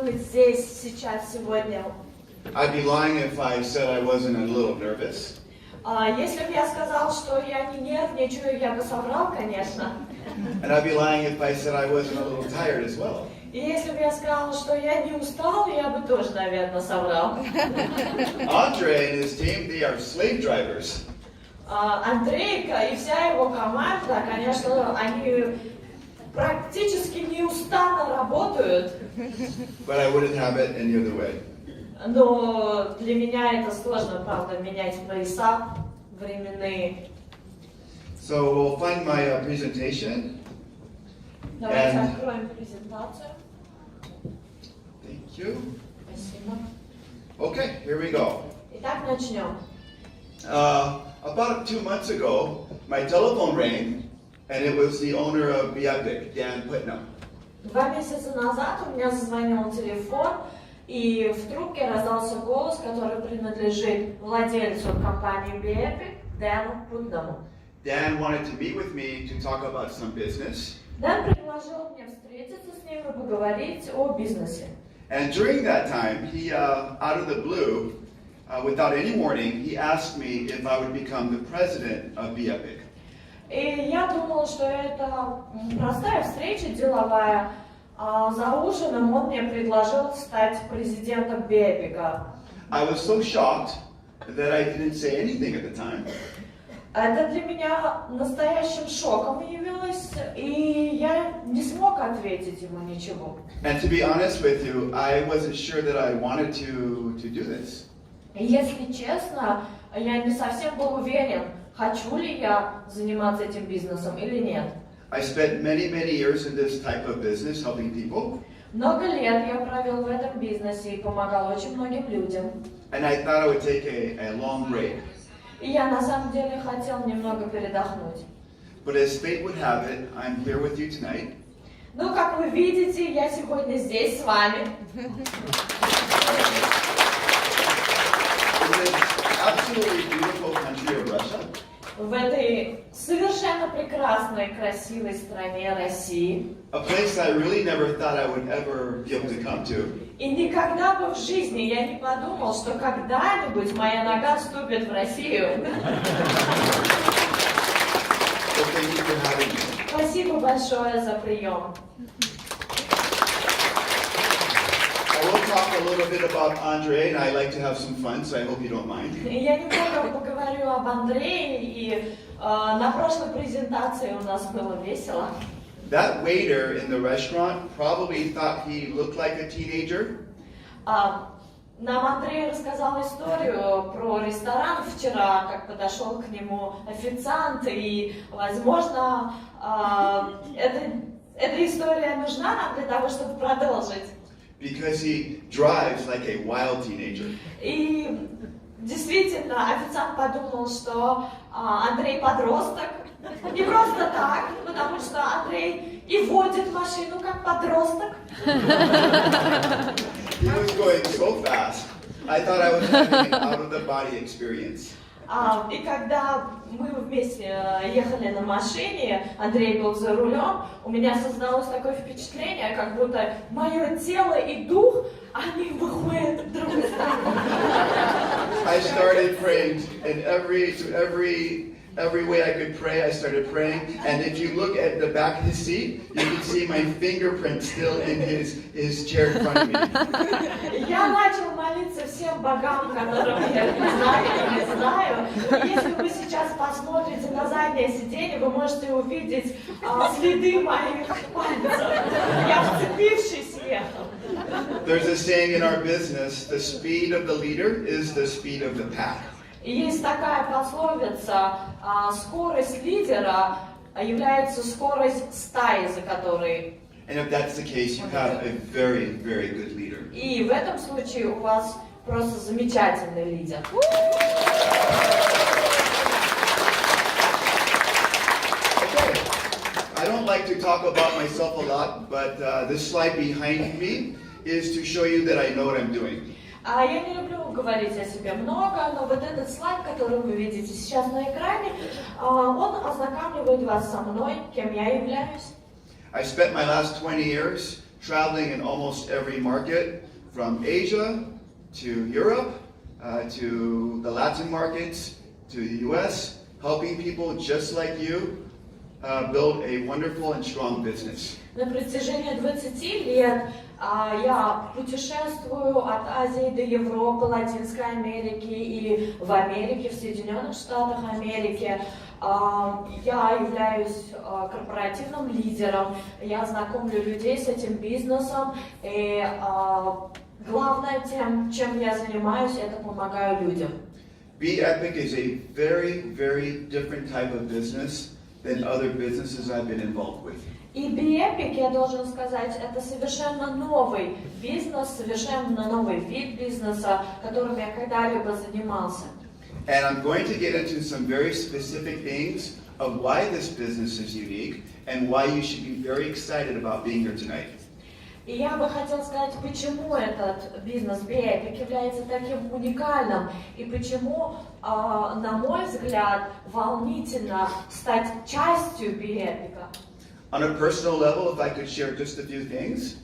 присутствует здесь, сейчас, сегодня. I'd be lying if I said I wasn't a little nervous. Если бы я сказал, что я не нервничаю, я бы соврал, конечно. And I'd be lying if I said I wasn't a little tired as well. И если бы я сказал, что я не устал, я бы тоже, наверное, соврал. Andre and his team, they are slave drivers. Андрейка и вся его команда, конечно, они практически неустанно работают. But I wouldn't have it any other way. Но для меня это сложно, правда, менять пояса временные. So we'll find my presentation. Давайте откроем презентацию. Thank you. Спасибо. Okay, here we go. Итак, начнем. About 2 months ago, my telephone rang, and it was the owner of BEpic, Dan Putnam. 2 месяца назад у меня зазвонил телефон, и в трубке раздался голос, который принадлежит владельцу компании BEpic, Дэну Путнаму. Dan wanted to meet with me to talk about some business. Дэн предложил мне встретиться с ним и поговорить о бизнесе. And during that time, he, out of the blue, without any warning, he asked me if I would become the president of BEpic. И я думала, что это простая встреча деловая. За ужином он мне предложил стать президентом BEpic. I was so shocked that I didn't say anything at the time. Это для меня настоящим шоком явилось, и я не смог ответить ему ничего. And to be honest with you, I wasn't sure that I wanted to do this. Если честно, я не совсем был уверен, хочу ли я заниматься этим бизнесом или нет. I spent many years in this type of business, helping people. Много лет я провел в этом бизнесе и помогал очень многим людям. And I thought I would take a long break. И я на самом деле хотел немного передохнуть. But as fate would have it, I'm here with you tonight. Ну, как вы видите, я сегодня здесь с вами. In this absolutely beautiful country of Russia. В этой совершенно прекрасной, красивой стране России. A place I really never thought I would ever be able to come to. И никогда бы в жизни я не подумал, что когда-нибудь моя нога ступит в Россию. Well, thank you for having me. Спасибо большое за прием. I will talk a little bit about Andre, and I like to have some fun, so I hope you don't mind. Я немного поговорю об Андрее, и на прошлой презентации у нас было весело. That waiter in the restaurant probably thought he looked like a teenager. Нам Андрей рассказал историю про ресторан вчера, как подошел к нему официант, и, возможно, эта история нужна нам для того, чтобы продолжить. Because he drives like a wild teenager. И действительно, официант подумал, что Андрей подросток. Не просто так, потому что Андрей и водит машину как подросток. He was going so fast. I thought I was having an out-of-the-body experience. И когда мы вместе ехали на машине, Андрей был за рулем, у меня создалось такое впечатление, как будто мое тело и дух, они выходят друг из друга. I started praying, and every way I could pray, I started praying. And if you look at the back of his seat, you can see my fingerprint still in his chair in front of me. Я начал молиться всем богам, которых я знаю и не знаю. Если вы сейчас посмотрите на заднее сиденье, вы можете увидеть следы моих пальцев. Я вцепившись ехал. There's a saying in our business, the speed of the leader is the speed of the pack. Есть такая пословица, скорость лидера является скорость стаи, за которой. And if that's the case, you have a very good leader. И в этом случае у вас просто замечательный лидер. Okay. I don't like to talk about myself a lot, but this slide behind me is to show you that I know what I'm doing. Я не люблю говорить о себе много, но вот этот слайд, который вы видите сейчас на экране, он ознакомливает вас со мной, кем я являюсь. I spent my last 20 years traveling in almost every market, from Asia to Europe, to the Latin markets, to the US, helping people just like you build a wonderful and strong business. На протяжении 20 лет я путешествую от Азии до Европы, Латинской Америки и в Америке, в Соединенных Штатах Америки. Я являюсь корпоративным лидером, я знакомлю людей с этим бизнесом, и главное тем, чем я занимаюсь, это помогаю людям. BEpic is a very, very different type of business than other businesses I've been involved with. И BEpic, я должен сказать, это совершенно новый бизнес, совершенно новый вид бизнеса, которым я когда-либо занимался. And I'm going to get into some very specific things of why this business is unique and why you should be very excited about being here tonight. И я бы хотела сказать, почему этот бизнес BEpic является таким уникальным, и почему, на мой взгляд, волнительно стать частью BEpic. On a personal level, if I could share just a few things.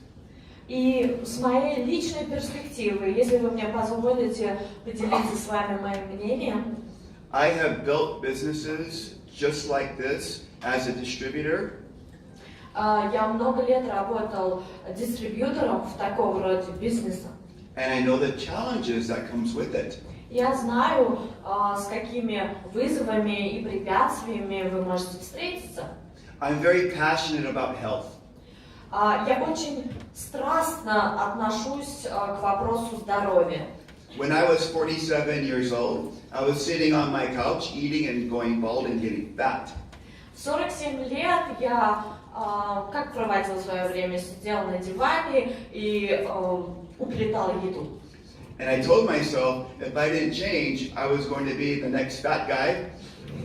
И с моей личной перспективы, если вы мне позволите поделиться с вами моим мнением. I have built businesses just like this as a distributor. Я много лет работал дистрибьютором в такого рода бизнеса. And I know the challenges that comes with it. Я знаю, с какими вызовами и препятствиями вы можете встретиться. I'm very passionate about health. Я очень страстно отношусь к вопросу здоровья. When I was 47 years old, I was sitting on my couch eating and going bald and getting fat. В 47 лет я как проводил свое время? Сидел на диване и уплетал еду. And I told myself, if I didn't change, I was going to be the next fat guy,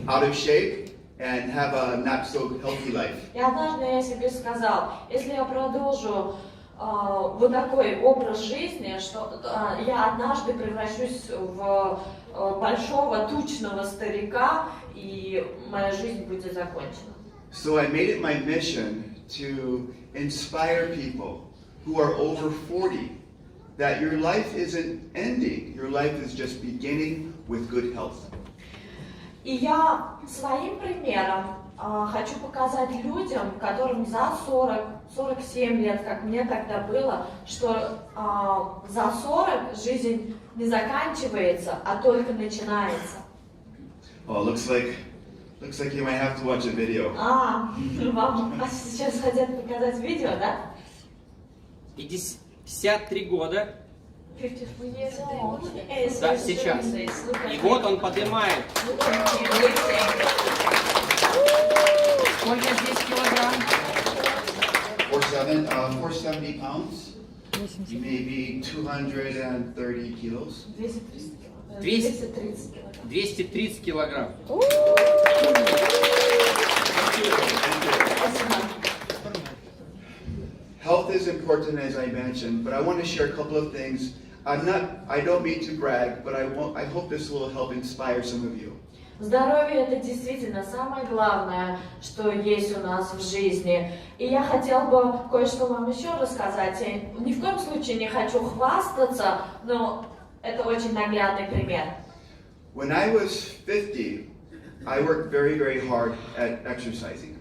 out of shape, and have a not so healthy life. И однажды я себе сказал, если я продолжу вот такой образ жизни, что я однажды превращусь в большого тучного старика, и моя жизнь будет закончена. So I made it my mission to inspire people who are over 40 that your life isn't ending, your life is just beginning with good health. И я своим примером хочу показать людям, которым за 40-47 лет, как мне тогда было, что за 40 жизнь не заканчивается, а только начинается. Oh, looks like you might have to watch a video. Вам сейчас хотят показать видео, да? 53 года. 53 years old. Да, сейчас. И вот он поднимает. Сколько здесь килограмм? 470 pounds, maybe 230 kilos. 230 килограмм. Health is important, as I mentioned, but I want to share a couple of things. I don't mean to brag, but I hope this will help inspire some of you. Здоровье – это действительно самое главное, что есть у нас в жизни. И я хотела бы кое-что вам еще рассказать. Я ни в коем случае не хочу хвастаться, но это очень наглядный пример. When I was 50, I worked very, very hard at exercising.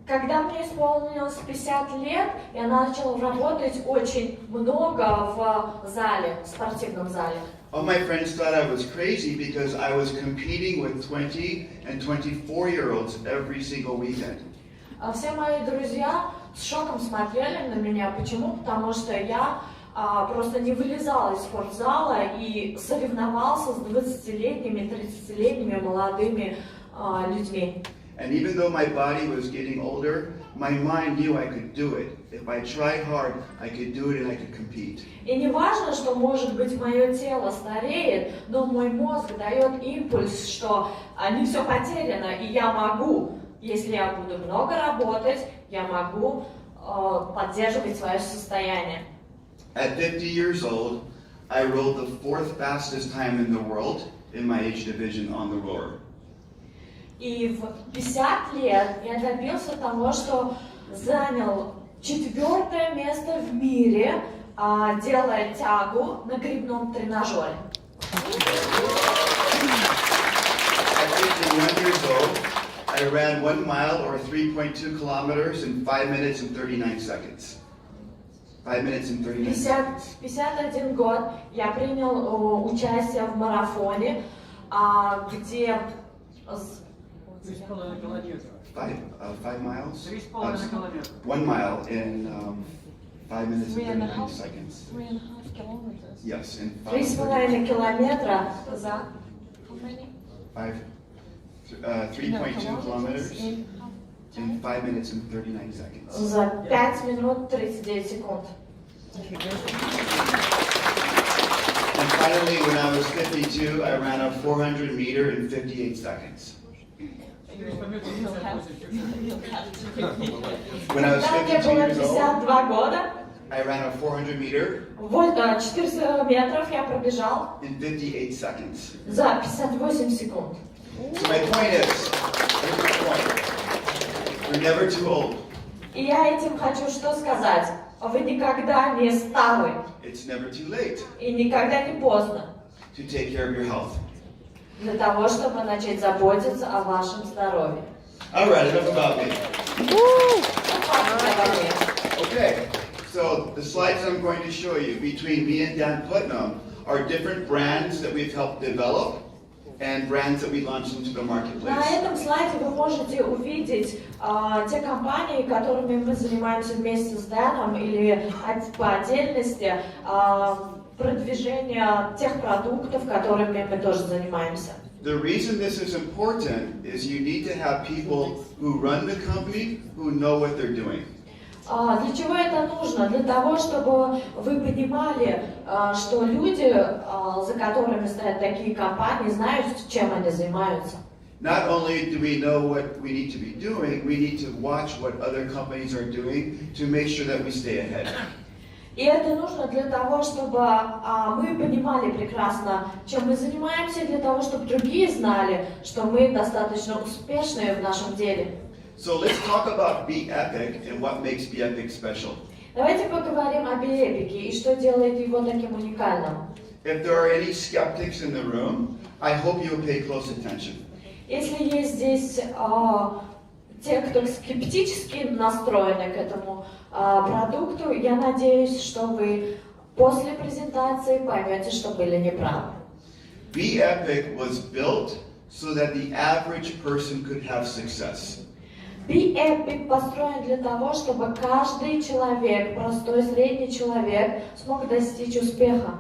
Когда мне исполнилось 50 лет, я начала работать очень много в зале, в спортивном зале. All my friends thought I was crazy because I was competing with 20 and 24-year-olds every single weekend. Все мои друзья с шоком смотрели на меня. Почему? Потому что я просто не вылезала из спортзала и соревновался с 20-летними, 30-летними молодыми людьми. And even though my body was getting older, my mind knew I could do it. If I tried hard, I could do it and I could compete. И не важно, что, может быть, мое тело стареет, но мой мозг дает импульс, что не все потеряно, и я могу. Если я буду много работать, я могу поддерживать свое состояние. At 50 years old, I rode the 4th fastest time in the world in my age division on the rower. И в 50 лет я добился того, что занял 4-е место в мире, делая тягу на гребном тренажере. At 51 years old, I ran 1 mile or 3.2 kilometers in 5 minutes and 39 seconds. 5 minutes and 39 seconds. 51 год я принял участие в марафоне, где... 3,5 километра. 5 miles? 3,5 километра. 1 mile in 5 minutes and 39 seconds. 3.5 kilometers. Yes, in 3,5 километра за... 3.2 kilometers in 5 minutes and 39 seconds. За 5 минут 39 секунд. And finally, when I was 52, I ran a 400 meter in 58 seconds. When I was Когда мне 52 было years old, 52 года, I ran a 400 meter 400 метров я пробежал in 58 seconds. за 58 секунд. So my point is, here's my point. We're never too old. И я этим хочу что сказать? Вы никогда не стары It's never too late и никогда не поздно to take care of your health. для того, чтобы начать заботиться о вашем здоровье. All right, enough about me. Хватит обо мне. Okay, so the slides I'm going to show you between me and Dan Putnam are different brands that we've helped develop and brands that we launched into the marketplace. На этом слайде вы можете увидеть те компании, которыми мы занимаемся вместе с Дэном, или по отдельности продвижение тех продуктов, которыми мы тоже занимаемся. The reason this is important is you need to have people who run the company who know what they're doing. Для чего это нужно? Для того, чтобы вы понимали, что люди, за которыми стоят такие компании, знают, чем они занимаются. Not only do we know what we need to be doing, we need to watch what other companies are doing to make sure that we stay ahead. И это нужно для того, чтобы мы понимали прекрасно, чем мы занимаемся, для того, чтобы другие знали, что мы достаточно успешны в нашем деле. So let's talk about BEpic and what makes BEpic special. Давайте поговорим о BEpic и что делает его таким уникальным. If there are any skeptics in the room, I hope you'll pay close attention. Если есть здесь те, кто скептически настроены к этому продукту, я надеюсь, что вы после презентации поймете, что были неправы. BEpic was built so that the average person could have success. BEpic построен для того, чтобы каждый человек, простой средний человек, смог достичь успеха.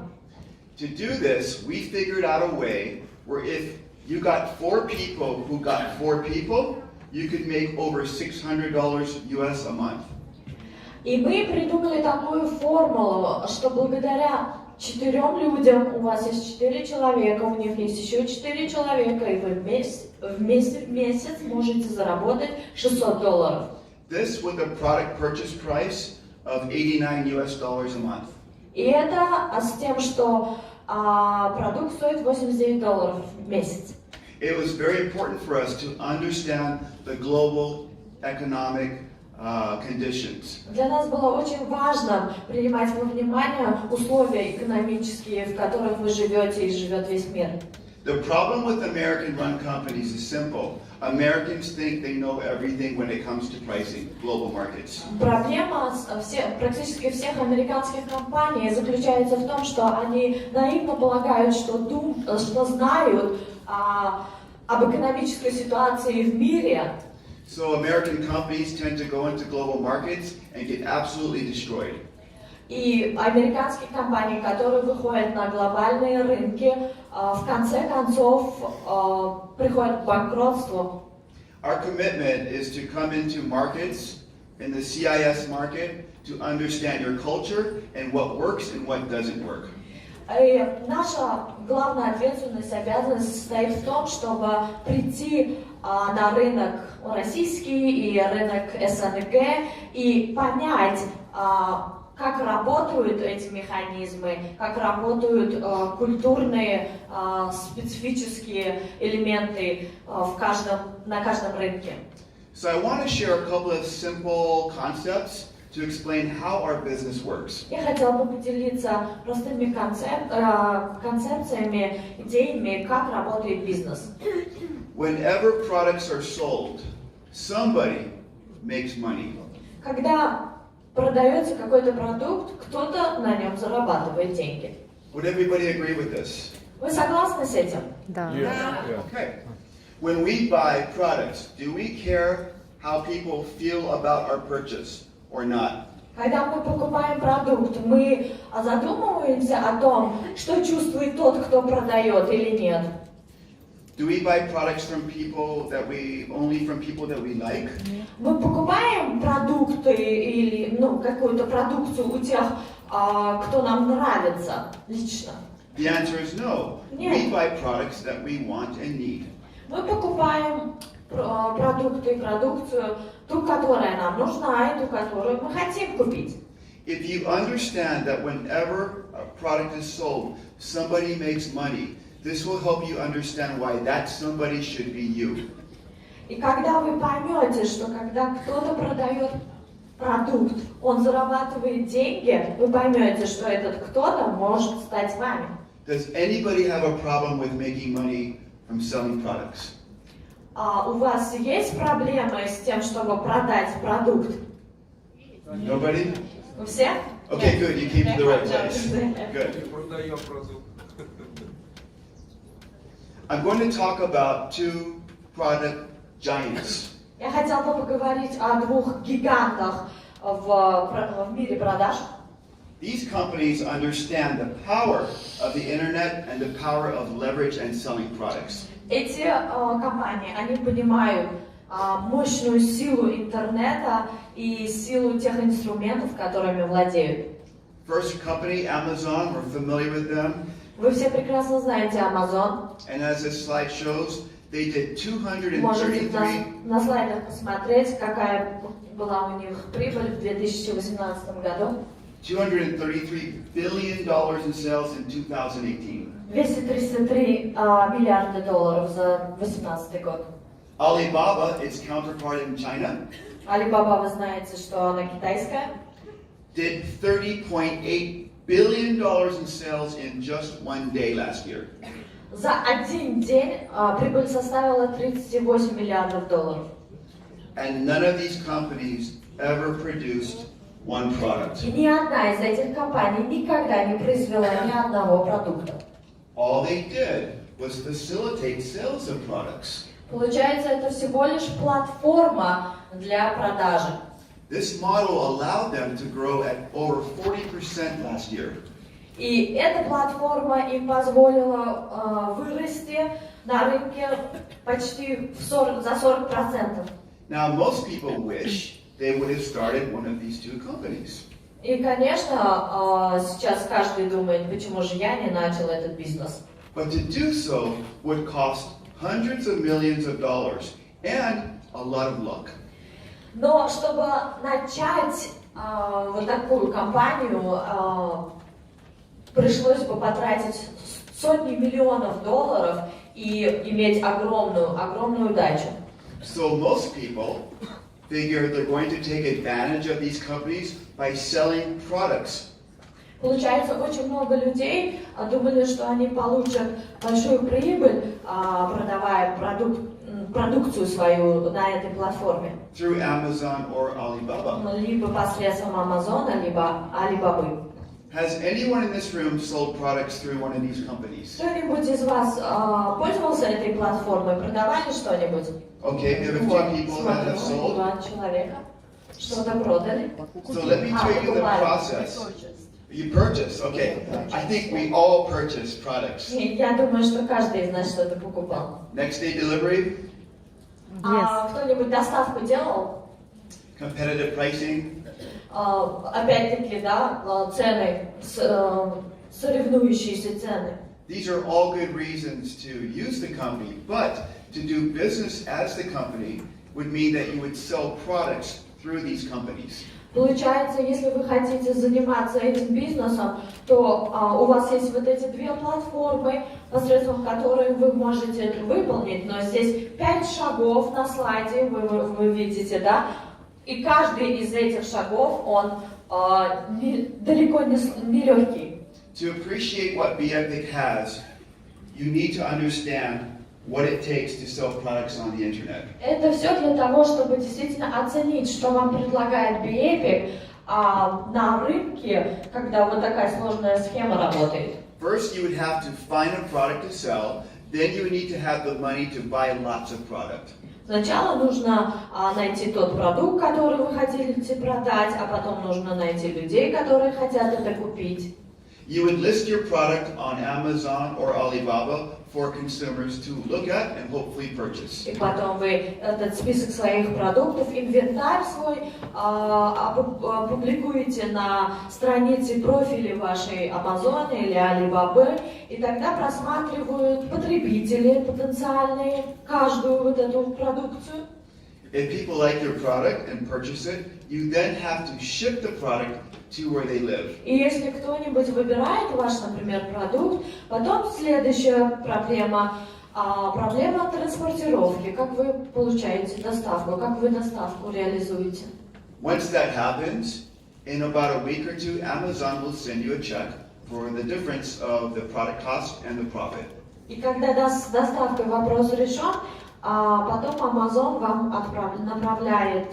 To do this, we figured out a way where if you got 4 people who got 4 people, you could make over $600 US a month. И мы придумали такую формулу, что благодаря 4 людям, у вас есть 4 человека, у них есть еще 4 человека, и вы в месяц можете заработать $600. This with a product purchase price of $89 US a month. И это с тем, что продукт стоит $89 в месяц. It was very important for us to understand the global economic conditions. Для нас было очень важно принимать во внимание условия экономические, в которых вы живете и живет весь мир. The problem with American-run companies is simple. Americans think they know everything when it comes to pricing global markets. Проблема практически всех американских компаний заключается в том, что они наивно полагают, что знают об экономической ситуации в мире. So American companies tend to go into global markets and get absolutely destroyed. И американские компании, которые выходят на глобальные рынки, в конце концов приходят к банкротству. Our commitment is to come into markets, in the CIS market, to understand your culture and what works and what doesn't work. И наша главная ответственность, обязанность состоит в том, чтобы прийти на рынок российский и рынок СНГ и понять, как работают эти механизмы, как работают культурные специфические элементы на каждом рынке. So I want to share a couple of simple concepts to explain how our business works. Я хотела бы поделиться простыми концепциями, идеями, как работает бизнес. Whenever products are sold, somebody makes money. Когда продается какой-то продукт, кто-то на нем зарабатывает деньги. Would everybody agree with this? Вы согласны с этим? Да. Okay. When we buy products, do we care how people feel about our purchase or not? Когда мы покупаем продукт, мы задумываемся о том, что чувствует тот, кто продает, или нет. Do we buy products from people that we like? Мы покупаем продукты или какую-то продукцию у тех, кто нам нравится лично. The answer is no. We buy products that we want and need. Мы покупаем продукты и продукцию, ту, которая нам нужна, и ту, которую мы хотим купить. If you understand that whenever a product is sold, somebody makes money, this will help you understand why that somebody should be you. И когда вы поймете, что когда кто-то продает продукт, он зарабатывает деньги, вы поймете, что этот кто-то может стать вами. Does anybody have a problem with making money from selling products? У вас есть проблемы с тем, чтобы продать продукт? Nobody? У всех? Okay, good. You came to the right place. Good. I'm going to talk about two product giants. Я хотела бы поговорить о двух гигантах в мире продаж. These companies understand the power of the internet and the power of leverage and selling products. Эти компании, они понимают мощную силу интернета и силу тех инструментов, которыми владеют. First company, Amazon, we're familiar with them. Вы все прекрасно знаете Amazon. And as this slide shows, they did Можете 233 на слайдах посмотреть, какая была у них прибыль в 2018 году. $233 billion in sales in 2018. 233 миллиарда долларов за 2018 год. Alibaba, its counterpart in China, Alibaba, вы знаете, что она китайская, did $30.8 billion in sales in just one day last year. за один день прибыль составила 38 миллиардов долларов. And none of these companies ever produced one product. И ни одна из этих компаний никогда не произвела ни одного продукта. All they did was facilitate sales of products. Получается, это всего лишь платформа для продажи. This model allowed them to grow at over 40% last year. И эта платформа им позволила вырасти на рынке почти за 40%. Now, most people wish they would have started one of these two companies. И, конечно, сейчас каждый думает, почему же я не начал этот бизнес. But to do so would cost hundreds of millions of dollars and a lot of luck. Но чтобы начать вот такую компанию, пришлось бы потратить сотни миллионов долларов и иметь огромную удачу. So most people figure they're going to take advantage of these companies by selling products. Получается, очень много людей думали, что они получат большую прибыль, продавая продукцию свою на этой платформе. Through Amazon or Alibaba. Либо посредством Амазона, либо Алибабы. Has anyone in this room sold products through one of these companies? Кто-нибудь из вас пользовался этой платформой, продавали что-нибудь? Okay, we have a few people that have sold. Два человека что-то продали. So let me show you the process. You purchase, okay. I think we all purchase products. Я думаю, что каждый из нас что-то покупал. Next day delivery, Кто-нибудь доставку делал? competitive pricing, Опять-таки, да, цены, соревнующиеся цены. these are all good reasons to use the company, but to do business as the company would mean that you would sell products through these companies. Получается, если вы хотите заниматься этим бизнесом, то у вас есть вот эти две платформы, посредством которых вы можете это выполнить, но здесь 5 шагов на слайде, вы видите, да? И каждый из этих шагов, он далеко не легкий. To appreciate what BEpic has, you need to understand what it takes to sell products on the internet. Это все для того, чтобы действительно оценить, что вам предлагает BEpic на рынке, когда вот такая сложная схема работает. First, you would have to find a product to sell. Then you would need to have the money to buy lots of product. Сначала нужно найти тот продукт, который вы хотите продать, а потом нужно найти людей, которые хотят это купить. You would list your product on Amazon or Alibaba for consumers to look at and hopefully purchase. И потом вы этот список своих продуктов, инвентарь свой опубликуете на странице профиля вашей Amazon или Alibaba, и тогда просматривают потребители потенциальные каждую вот эту продукцию. If people like your product and purchase it, you then have to ship the product to where they live. И если кто-нибудь выбирает ваш, например, продукт, потом следующая проблема транспортировки. Как вы получаете доставку, как вы доставку реализуете? Once that happens, in about a week or two, Amazon will send you a check for the difference of the product cost and the profit. И когда с доставкой вопрос решен, потом Amazon вам направляет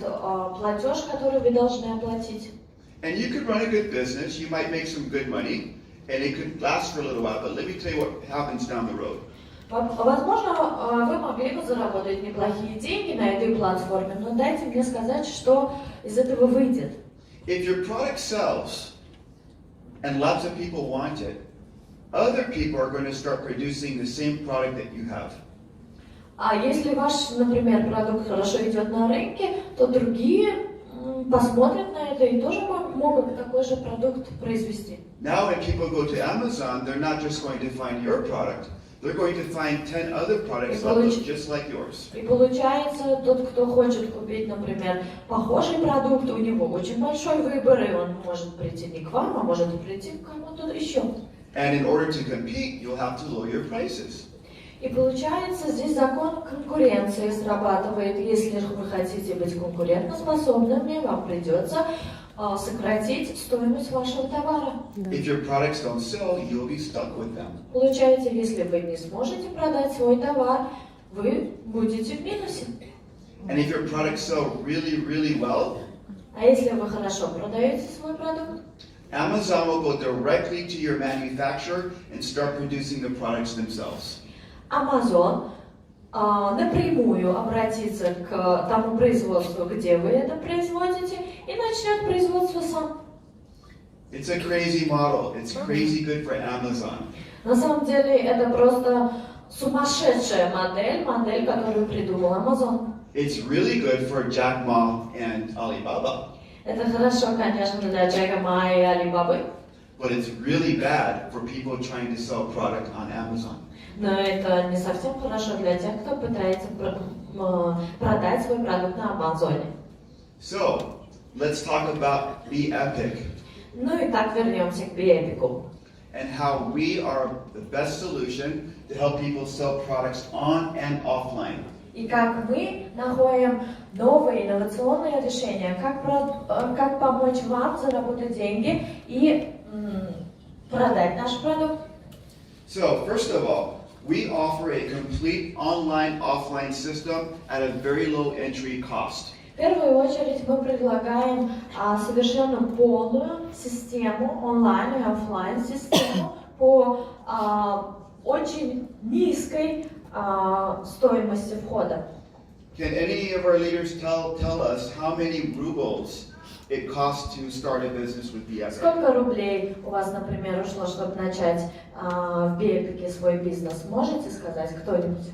платеж, который вы должны оплатить. And you could run a good business, you might make some good money, and it could last for a little while, but let me tell you what happens down the road. Возможно, вы могли бы заработать неплохие деньги на этой платформе, но дайте мне сказать, что из этого выйдет. If your product sells, and lots of people want it, other people are going to start producing the same product that you have. А если ваш, например, продукт хорошо идет на рынке, то другие посмотрят на это и тоже могут такой же продукт произвести. Now when people go to Amazon, they're not just going to find your product, they're going to find 10 other products that look just like yours. И получается, тот, кто хочет купить, например, похожий продукт, у него очень большой выбор, и он может прийти не к вам, а может прийти к кому-то еще. And in order to compete, you'll have to lower your prices. И получается, здесь закон конкуренции срабатывает. Если вы хотите быть конкурентоспособными, вам придется сократить стоимость вашего товара. If your products don't sell, you'll be stuck with them. Получается, если вы не сможете продать свой товар, вы будете в минусе. And if your products sell really, really well, А если вы хорошо продаете свой продукт, Amazon will go directly to your manufacturer and start producing the products themselves. Amazon напрямую обратится к тому производству, где вы это производите, и начнет производство сам. It's a crazy model. It's crazy good for Amazon. На самом деле это просто сумасшедшая модель, которую придумал Amazon. It's really good for Jack Ma and Alibaba. Это хорошо, конечно, для Джека Ма и Алибабы, But it's really bad for people trying to sell product on Amazon. но это не совсем хорошо для тех, кто пытается продать свой продукт на Амазоне. So, let's talk about BEpic Ну и так вернемся к BEpic. and how we are the best solution to help people sell products on and offline. И как мы находим новые инновационные решения, как помочь вам заработать деньги и продать наш продукт. So, first of all, we offer a complete online-offline system at a very low entry cost. В первую очередь мы предлагаем совершенно полную систему, онлайн и офлайн систему по очень низкой стоимости входа. Can any of our leaders tell us how many rubles it costs to start a business with BEpic? Сколько рублей у вас, например, ушло, чтобы начать в BEpic свой бизнес? Можете сказать кто-нибудь?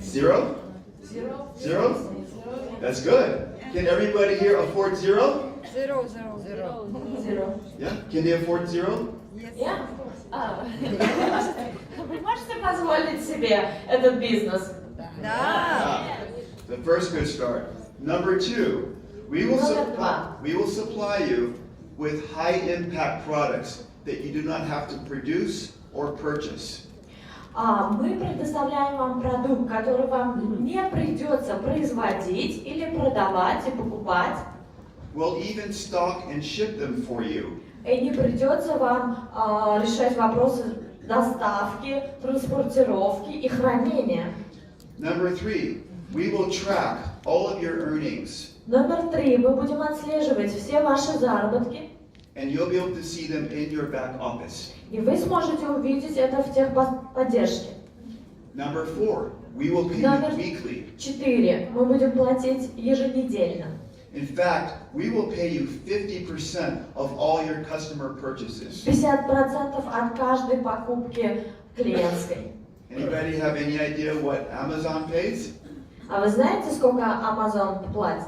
Zero? Zero? That's good. Can everybody here afford zero? Zero. Zero. Yeah? Can they afford zero? Yeah? Вы можете позволить себе этот бизнес? Да. The first good start. Number two, we will supply you with high impact products that you do not have to produce or purchase. мы предоставляем вам продукт, который вам не придется производить или продавать и покупать. We'll even stock and ship them for you. И не придется вам решать вопросы доставки, транспортировки и хранения. Number 3, we will track all of your earnings. Номер 3. Мы будем отслеживать все ваши заработки. And you'll be able to see them in your back office. И вы сможете увидеть это в техподдержке. Number 4, we will pay Номер you weekly. 4. Мы будем платить еженедельно. In fact, we will pay you 50% of all your customer purchases. 50% от каждой покупки клиентской. Anybody have any idea what Amazon pays? А вы знаете, сколько Amazon платит?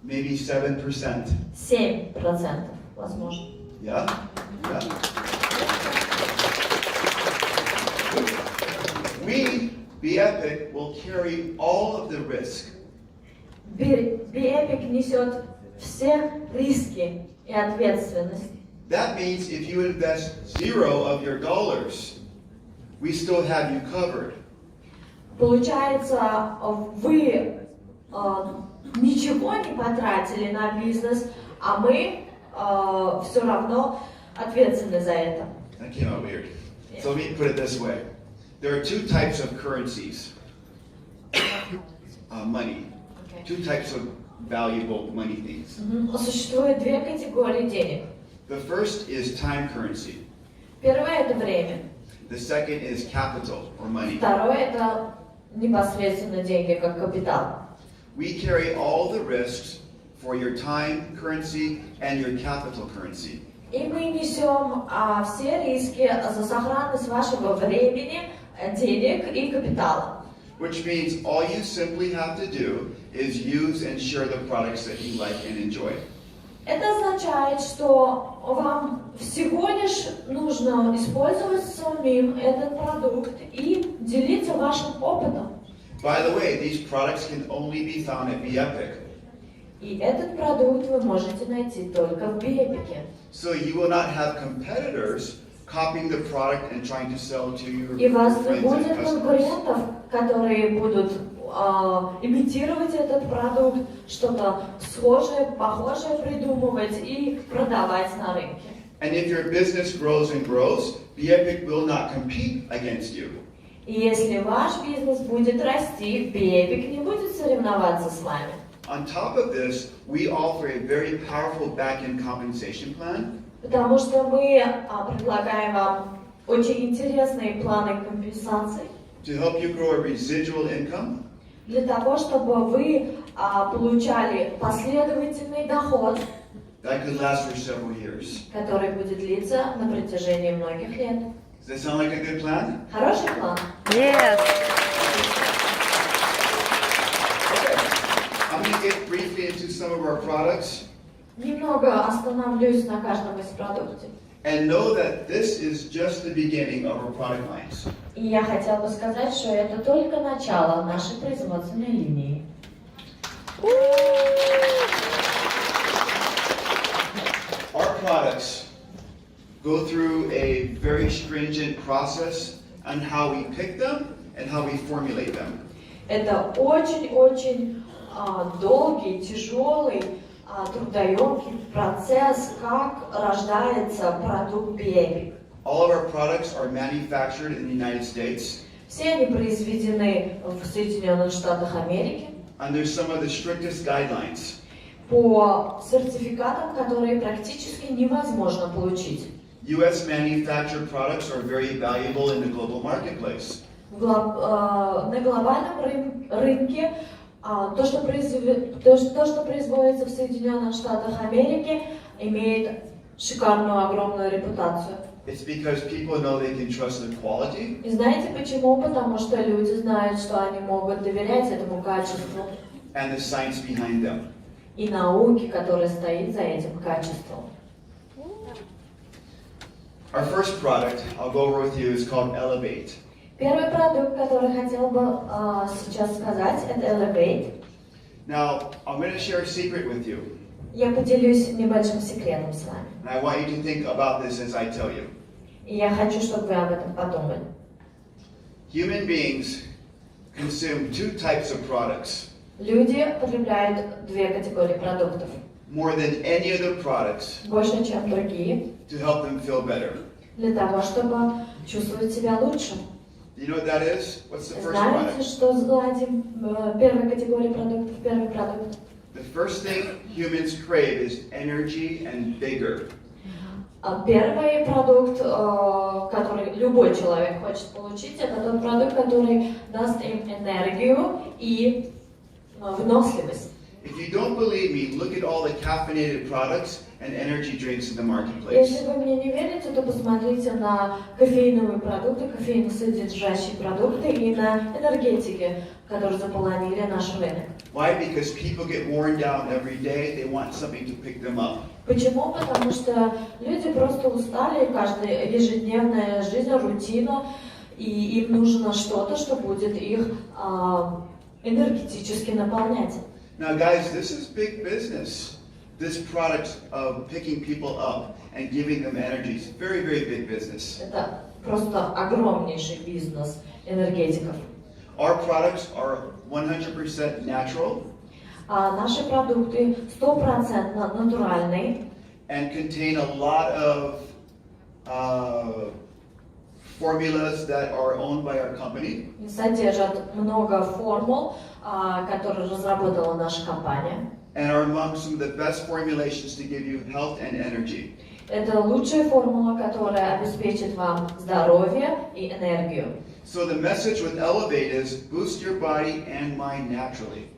Maybe 7%. 7%, возможно. Yeah? Yeah. We, BEpic, will carry all of the risk. BEpic несет все риски и ответственность. That means if you invest $0 of your dollars, we still have you covered. Получается, вы ничего не потратили на бизнес, а мы все равно ответственны за это. That came out weird. So let me put it this way. There are two types of currencies. Money. Okay. Two types of valuable money things. Существует две категории денег. The first is time currency. Первое – это время. The second is capital or money. Второе – это непосредственно деньги, как капитал. We carry all the risks for your time currency and your capital currency. И мы несем все риски за сохранность вашего времени, денег и капитала. Which means all you simply have to do is use and share the products that you like and enjoy. Это означает, что вам всего лишь нужно использовать самим этот продукт и делиться вашим опытом. By the way, these products can only be found at BEpic. И этот продукт вы можете найти только в BEpic. So you will not have competitors copying the product and trying to sell to your И у вас не friends and будет customers. конкурентов, которые будут имитировать этот продукт, что-то схожее, похожее придумывать и продавать на рынке. And if your business grows and grows, BEpic will not compete against you. И если ваш бизнес будет расти, BEpic не будет соревноваться с вами. On top of this, we offer a very powerful back-end compensation plan. Потому что мы предлагаем вам очень интересные планы компенсаций To help you grow a residual income, для того, чтобы вы получали последовательный доход, that could last for several years. который будет длиться на протяжении многих лет. Does that sound like a good plan? Хороший план? Yes. Okay. I'm going to get briefly into some of our products. Немного остановлюсь на каждом из продуктов. And know that this is just the beginning of our product lines. И я хотела бы сказать, что это только начало нашей производственной линии. Our products go through a very stringent process on how we pick them and how we formulate them. Это очень-очень долгий, тяжелый, трудоемкий процесс, как рождается продукт BEpic. All of our products are manufactured in the United States Все они произведены в Соединенных Штатах Америки under some of the strictest guidelines. по сертификатам, которые практически невозможно получить. U.S. manufactured products are very valuable in the global marketplace. На глобальном рынке то, что производится в Соединенных Штатах Америки, имеет шикарную, огромную репутацию. It's because people know they can trust the quality И знаете почему? Потому что люди знают, что они могут доверять этому качеству and the science behind them. и науке, которая стоит за этим качеством. Our first product I'll go over with you is called Elevate. Первый продукт, который хотел бы сейчас сказать, это Elevate. Now, I'm going to share a secret with you. Я поделюсь небольшим секретом с вами. And I want you to think about this as I tell you. И я хочу, чтобы вы об этом подумали. human beings consume two types of products. Люди потребляют две категории продуктов. More than any other products Больше, чем другие. to help them feel better. Для того, чтобы чувствовать себя лучше. Do you know what that is? What's the first Знаете, product? что сгладим первой категории продуктов, первый продукт? The first thing humans crave is energy and vigor. Первый продукт, который любой человек хочет получить, это тот продукт, который даст им энергию и выносливость. If you don't believe me, look at all the caffeinated products and energy drinks in the marketplace. Если вы мне не верите, то посмотрите на кофеиновые продукты, кофеиносодержащие продукты и на энергетики, которые заполонили наш рынок. Why? Because people get worn down every day. They want something to pick them up. Почему? Потому что люди просто устали, каждая ежедневная жизнь, рутина, и им нужно что-то, что будет их энергетически наполнять. Now, guys, this is big business. This product of picking people up and giving them energy is very, very big business. Это просто огромнейший бизнес энергетиков. Our products are 100% natural Наши продукты 100% натуральные and contain a lot of formulas that are owned by our company. и содержат много формул, которые разработала наша компания. And are among some of the best formulations to give you health and energy. Это лучшая формула, которая обеспечит вам здоровье и энергию. So the message with Elevate is boost your body and mind naturally.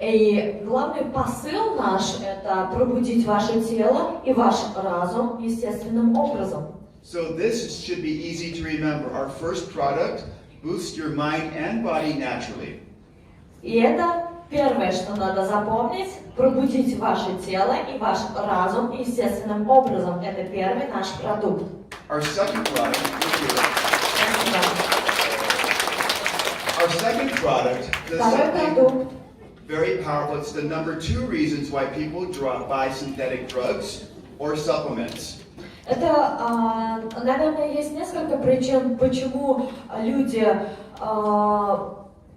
И главный посыл наш – это пробудить ваше тело и ваш разум естественным образом. So this should be easy to remember. Our first product, boost your mind and body naturally. И это первое, что надо запомнить – пробудить ваше тело и ваш разум естественным образом. Это первый наш продукт. Our second product, does Второй something продукт. very powerful. It's the number 2 reasons why people buy synthetic drugs or supplements. Это, наверное, есть несколько причин, почему люди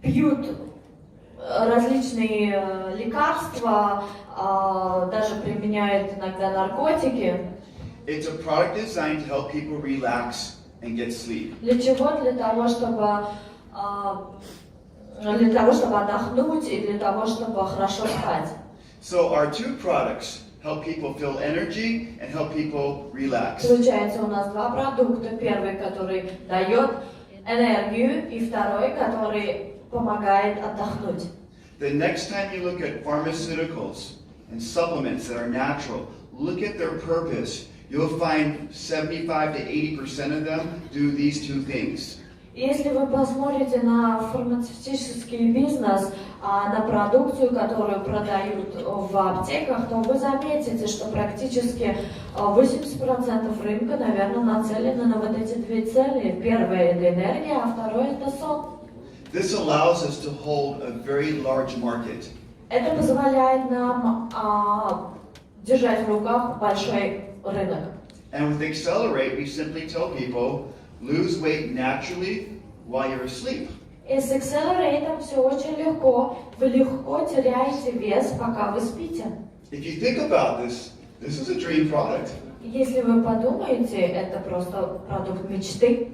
пьют различные лекарства, даже применяют иногда наркотики. It's a product designed to help people relax and get sleep. Для чего? Для того, чтобы отдохнуть и для того, чтобы хорошо спать. So our 2 products help people feel energy and help people relax. Получается, у нас два продукта. Первый, который дает энергию, и второй, который помогает отдохнуть. The next time you look at pharmaceuticals and supplements that are natural, look at their purpose. You'll find 75 to 80% of them do these 2 things. Если вы посмотрите на фармацевтический бизнес, на продукцию, которую продают в аптеках, то вы заметите, что практически 80% рынка, наверное, нацелены на вот эти две цели. Первое – это энергия, а второе – это сон. This allows us to hold a very large market. Это позволяет нам держать в руках большой рынок. And with Accelerate, we simply tell people, lose weight naturally while you're asleep. И с Accelerate все очень легко. Вы легко теряете вес, пока вы спите. If you think about this, this is a dream product. Если вы подумаете, это просто продукт мечты.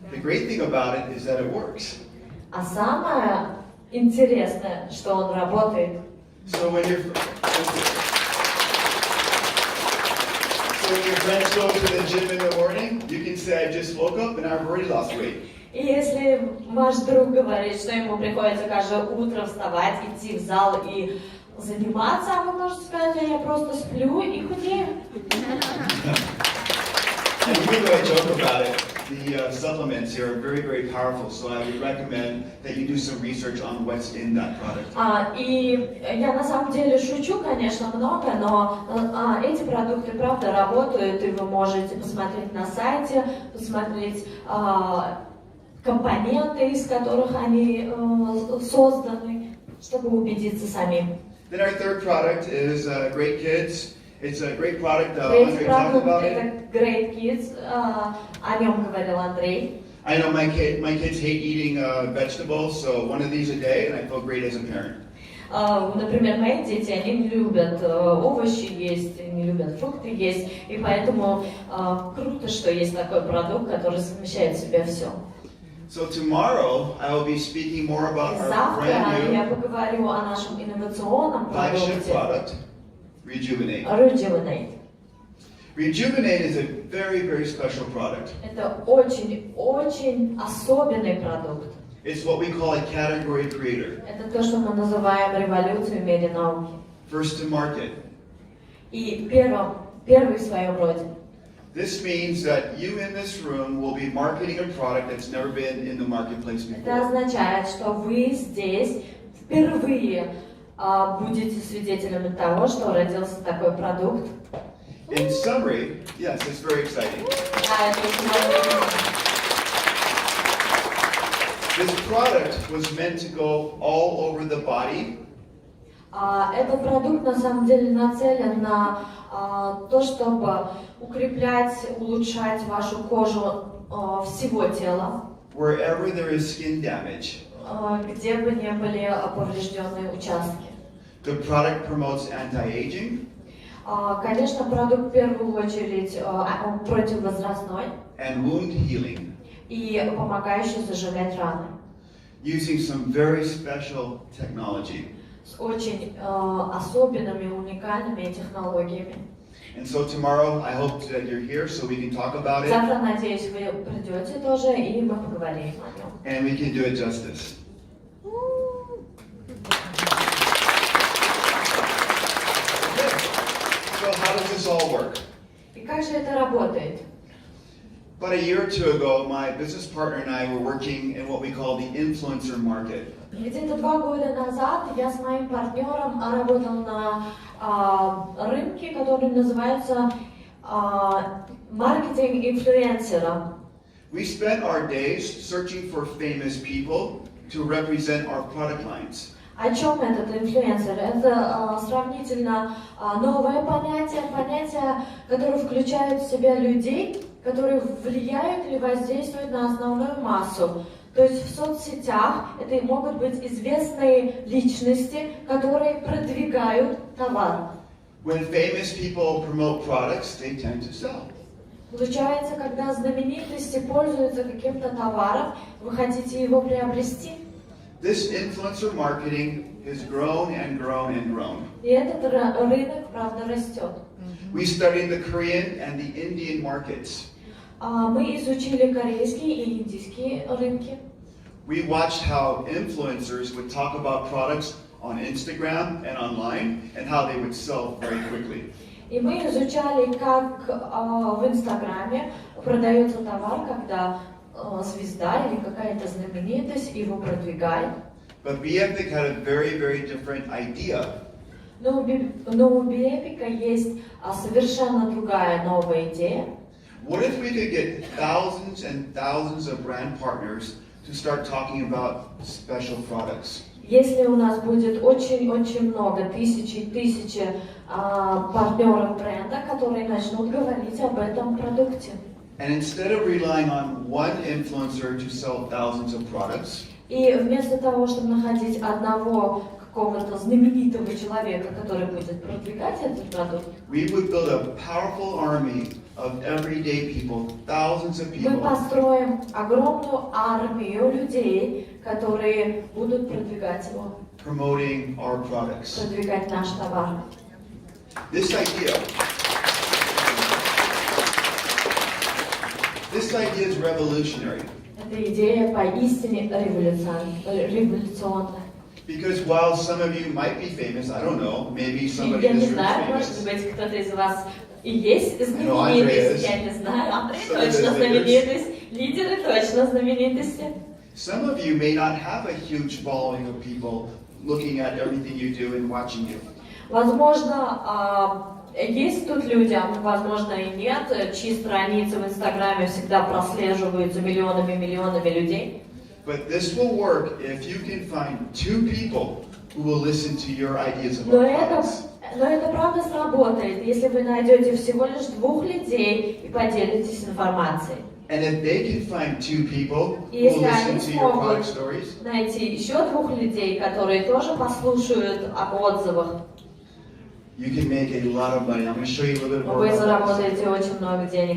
The great thing about it is that it works. А самое интересное, что он работает. So when your friends go to the gym in the morning, you can say, I just woke up and I've already lost weight. И если ваш друг говорит, что ему приходится каждое утро вставать, идти в зал и заниматься, а вы можете сказать, я просто сплю и худею. And even though I joke about it, the supplements here are very, very powerful, so I would recommend that you do some research on what's in that product. И я на самом деле шучу, конечно, много, но эти продукты правда работают, и вы можете посмотреть на сайте, посмотреть компоненты, из которых они созданы, чтобы убедиться самим. Then our third product is Great Kids. It's a great product. Третий Andre talked продукт about это it. Great Kids, о нем говорил Андрей. I know my kids hate eating vegetables, so one of these a day, and I feel great as a parent. Например, мои дети, они не любят овощи есть, не любят фрукты есть, и поэтому круто, что есть такой продукт, который совмещает в себе все. So tomorrow I will be speaking more about our Завтра brand я new поговорю о нашем инновационном flagship продукте product, Rejuvenate. Rejuvenate. Rejuvenate is a very, very special product. Это очень особенный продукт. It's what we call a category creator. Это то, что мы называем революцией в мире науки. First to market. И первый в своем роде. This means that you in this room will be marketing a product that's never been in the marketplace Это before. означает, что вы здесь впервые будете свидетелями того, что родился такой продукт. In summary, yes, it's very exciting. This product was meant to go all over the body. Этот продукт на самом деле нацелен на то, чтобы укреплять, улучшать вашу кожу всего тела. Wherever there is skin damage. Где бы ни были поврежденные участки. The product promotes anti-aging. Конечно, продукт в первую очередь противовозрастной And wound healing. И помогающий заживлять раны. Using some very special technology. С очень особенными, уникальными технологиями. And so tomorrow, I hope that you're here so we can talk about it. Завтра, надеюсь, вы придете тоже, и мы поговорим о нем. And we can do it justice. So how does this all work? И как же это работает? About a year or two ago, my business partner and I were working in what we call the influencer market. Где-то 2 года назад я с моим партнером работал на рынке, который называется маркетинг инфлюенсера. We spent our days searching for famous people to represent our product lines. О чем этот инфлюенсер? Это сравнительно новое понятие, которое включает в себя людей, которые влияют или воздействуют на основную массу. То есть в соцсетях это могут быть известные личности, которые продвигают товар. When famous people promote products, they tend to sell. Получается, когда знаменитости пользуются каким-то товаром, вы хотите его приобрести. This influencer marketing has grown and grown and grown. И этот рынок, правда, растет. We studied the Korean and the Indian markets. Мы изучили корейские и индийские рынки. We watched how influencers would talk about products on Instagram and online and how they would sell very quickly. И мы изучали, как в Инстаграме продается товар, когда звезда или какая-то знаменитость его продвигает. But BEpic had a very, very different idea. Но у BEpic есть совершенно другая новая идея. What if we could get thousands and thousands of brand partners to start talking about special products? Если у нас будет очень много, тысячи партнеров бренда, которые начнут говорить об этом продукте. And instead of relying on one influencer to sell thousands of products, И вместо того, чтобы находить одного какого-то знаменитого человека, который будет продвигать этот продукт, we would build a powerful army of everyday people, thousands of мы people, построим огромную армию людей, которые будут продвигать его, promoting our products. продвигать наш товар. This idea is revolutionary. Эта идея поистине революционная. Because while some of you might be famous, I don't know, maybe somebody Я in не this room знаю, is может famous. быть, кто-то из вас и есть Андрей знаменитость, есть. я не знаю. Андрей Some точно of the leaders. знаменитость, лидеры точно знаменитости. Some of you may not have a huge following of people looking at everything you do and watching you. Возможно, есть тут люди, а возможно и нет, чьи страницы в Инстаграме всегда прослеживаются миллионами людей. But this will work if you can find 2 people who will listen to your ideas Но about products. это правда сработает, если вы найдете всего лишь 2 людей и поделитесь информацией. And if they can find 2 people who И will если listen они to your product смогут stories, найти еще 2 людей, которые тоже послушают об отзывах, you can make a lot of money. I'm going to show you a little bit more вы about that. заработаете очень много денег.